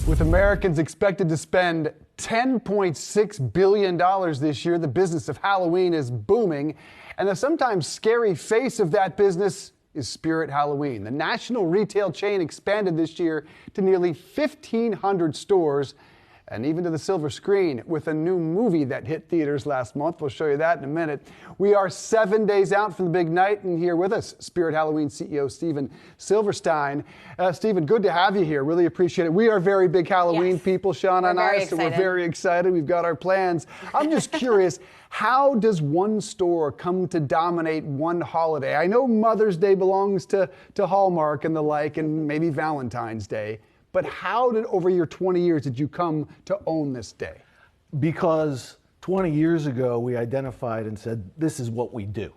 With Americans expected to spend $10.6 billion this year, the business of Halloween is booming. And the sometimes scary face of that business is Spirit Halloween. The national retail chain expanded this year to nearly 1,500 stores and even to the silver screen with a new movie that hit theaters last month. We'll show you that in a minute. We are 7 days out from the big night, and here with us, Spirit Halloween CEO Steven Silverstein. Steven, good to have you here. Really appreciate it. We are very big Halloween people, Sean and I, so we're very excited. We've got our plans. I'm just curious, how does one store come to dominate one holiday? I know Mother's Day belongs to Hallmark and the like, and maybe Valentine's Day. But how did, over your 20 years, did you come to own this day? Because 20 years ago, we identified and said, this is what we do.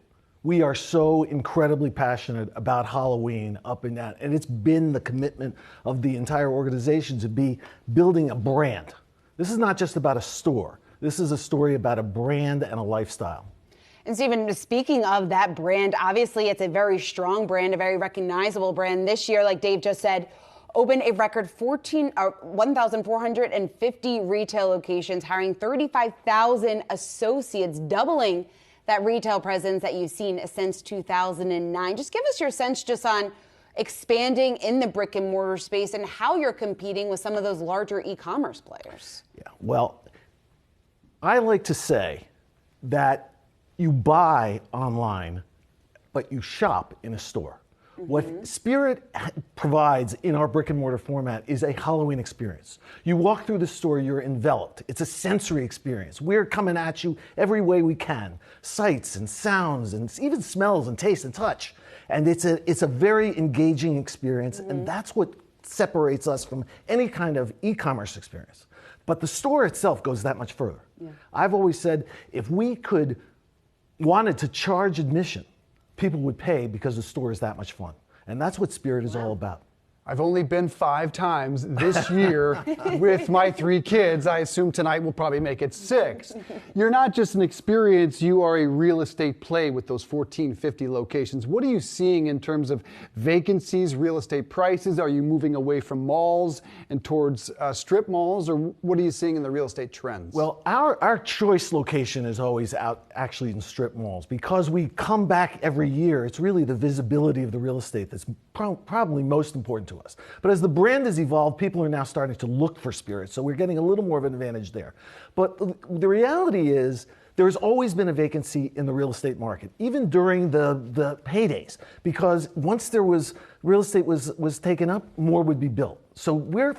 We are so incredibly passionate about Halloween up and down. And it's been the commitment of the entire organization to be building a brand. This is not just about a store. This is a story about a brand and a lifestyle. And Steven, speaking of that brand, obviously it's a very strong brand, a very recognizable brand. This year, like Dave just said, opened a record 1,450 retail locations, hiring 35,000 associates, doubling that retail presence that you've seen since 2009. Just give us your sense just on expanding in the brick and mortar space and how you're competing with some of those larger e-commerce players. Yeah, well, I like to say that you buy online, but you shop in a store. What Spirit provides in our brick and mortar format is a Halloween experience. You walk through the store, you're enveloped. It's a sensory experience. We're coming at you every way we can. Sights and sounds and even smells and taste and touch. And it's a very engaging experience, and that's what separates us from any kind of e-commerce experience. But the store itself goes that much further. Yeah. I've always said if we wanted to charge admission, people would pay because the store is that much fun. And that's what Spirit is all about. I've only been 5 times this year with my 3 kids. I assume tonight we'll probably make it 6. You're not just an experience, you are a real estate play with those 1,450 locations. What are you seeing in terms of vacancies, real estate prices? Are you moving away from malls and towards strip malls, or what are you seeing in the real estate trends? Well, our choice location is always out actually in strip malls. Because we come back every year, it's really the visibility of the real estate that's probably most important to us. But as the brand has evolved, people are now starting to look for Spirit, so we're getting a little more of an advantage there. But the reality is, there's always been a vacancy in the real estate market, even during the heydays, because once real estate was taken up, more would be built. So we're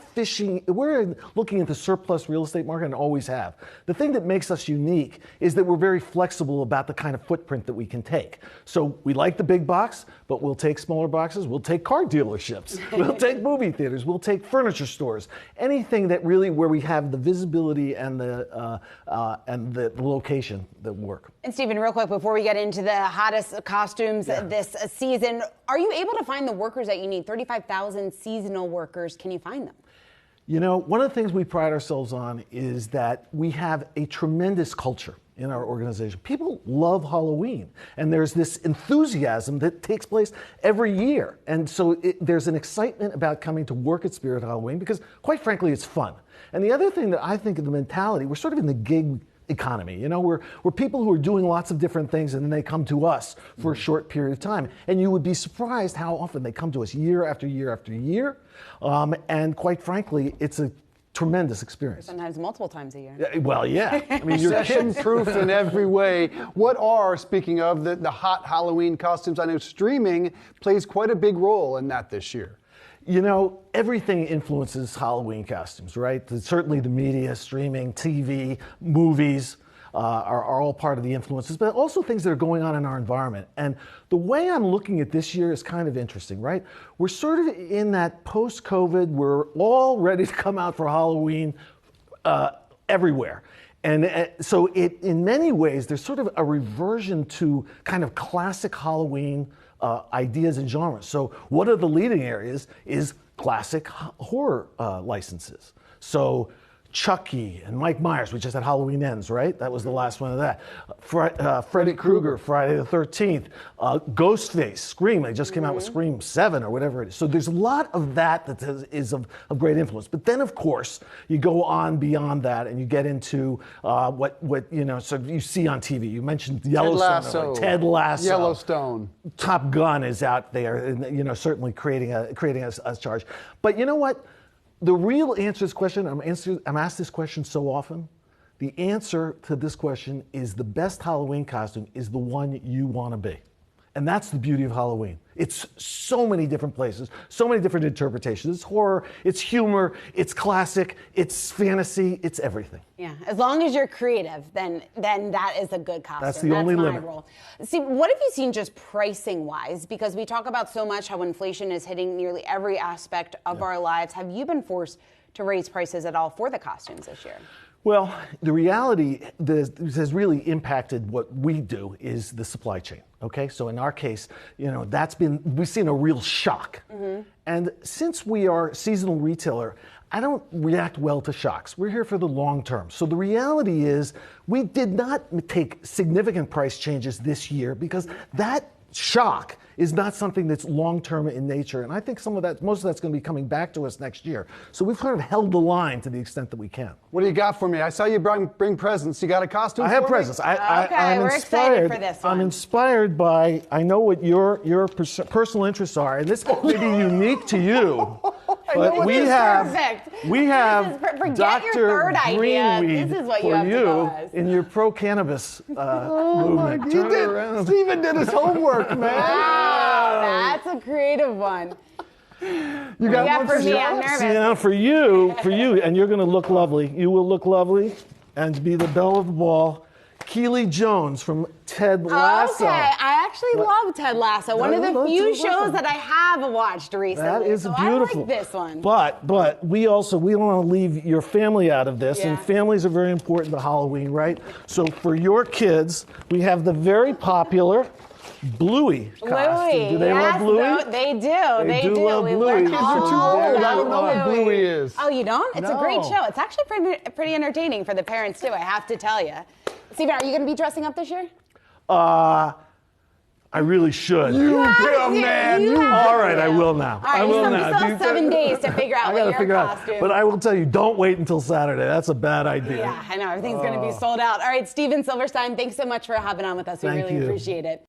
looking at the surplus real estate market and always have. The thing that makes us unique is that we're very flexible about the kind of footprint that we can take. So we like the big box, but we'll take smaller boxes, we'll take car dealerships, we'll take movie theaters, we'll take furniture stores, anything that really where we have the visibility and the location that work. And Steven, real quick, before we get into the hottest costumes this season, are you able to find the workers that you need? 35,000 seasonal workers. Can you find them? You know, one of the things we pride ourselves on is that we have a tremendous culture in our organization. People love Halloween, and there's this enthusiasm that takes place every year. And so there's an excitement about coming to work at Spirit Halloween because, quite frankly, it's fun. And the other thing that I think of the mentality, we're sort of in the gig economy. You know, we're people who are doing lots of different things, and then they come to us for a short period of time. And you would be surprised how often they come to us year after year after year. And quite frankly, it's a tremendous experience. Sometimes multiple times a year. Well, yeah. I mean, you're session-proof in every way. What are, speaking of the hot Halloween costumes, I know streaming plays quite a big role in that this year. You know, everything influences Halloween costumes, right? Certainly the media, streaming, TV, movies are all part of the influences, but also things that are going on in our environment. And the way I'm looking at this year is kind of interesting, right? We're sort of in that post-COVID, we're all ready to come out for Halloween everywhere. And so in many ways, there's sort of a reversion to kind of classic Halloween ideas and genres. So one of the leading areas is classic horror licenses. So Chucky and Mike Myers. We just had Halloween Ends, right? That was the last one of that. Freddy Krueger, Friday the 13th. Ghostface, Scream. They just came out with Scream 7 or whatever it is. So there's a lot of that is of great influence. But then, of course, you go on beyond that and you get into what so you see on TV. You mentioned Yellowstone. Ted Lasso. Yellowstone. Top Gun is out there, and, certainly creating a charge. But you know what? The real answer to this question, I'm asked this question so often. The answer to this question is the best Halloween costume is the one you want to be. And that's the beauty of Halloween. It's so many different places, so many different interpretations. It's horror, it's humor, it's classic, it's fantasy, it's everything. Yeah, as long as you're creative, then that is a good costume. That's the only limit. Role. See, what have you seen just pricing-wise? Because we talk about so much how inflation is hitting nearly every aspect of our lives. Have you been forced to raise prices at all for the costumes this year? Well, the reality that has really impacted what we do is the supply chain. Okay, so in our case, we've seen a real shock. And since we are a seasonal retailer, I don't react well to shocks. We're here for the long term. So the reality is we did not take significant price changes this year because that shock is not something that's long-term in nature. And I think most of that's going to be coming back to us next year. So we've kind of held the line to the extent that we can. What do you got for me? I saw you bring presents. You got a costume for me? I have presents. I'm we're inspired, excited for this one. I'm inspired by, I know what your personal interests are, and this may be unique to you. But we have forget your third idea. Greenweed This is what you for have to you tell us. in your pro-cannabis movement. Turn it around. Steven did his homework, man. Wow, that's a creative one. You got one for for me? me? I'm nervous. See, now for you, and you're going to look lovely. You will look lovely and be the belle of the ball. Keely Jones from Ted Lasso. Okay, I actually love Ted Lasso. One of the few shows that I have watched recently. That is so beautiful. I like this one. But we don't want to leave your family out of this, and families are very important to Halloween, right? So for your kids, we have the very popular Bluey costume. Do they love Bluey? No, they do. They do love We Bluey. learned Kids are too all old. I about don't know what Bluey is. Oh, you don't? It's a No. great show. It's actually pretty entertaining for the parents, too, I have to tell you. Steven, are you going to be dressing up this year? I really should. You have man. to. All right, I will now. All right, I will you now. still have 7 days to figure out I what gotta your figure costume. out. But I will tell you, don't wait until Saturday. That's a bad idea. Yeah, I know. Everything's going to be sold out. All right, Steven Silverstein, thanks so much for hopping on with us. We Thank really you. appreciate it.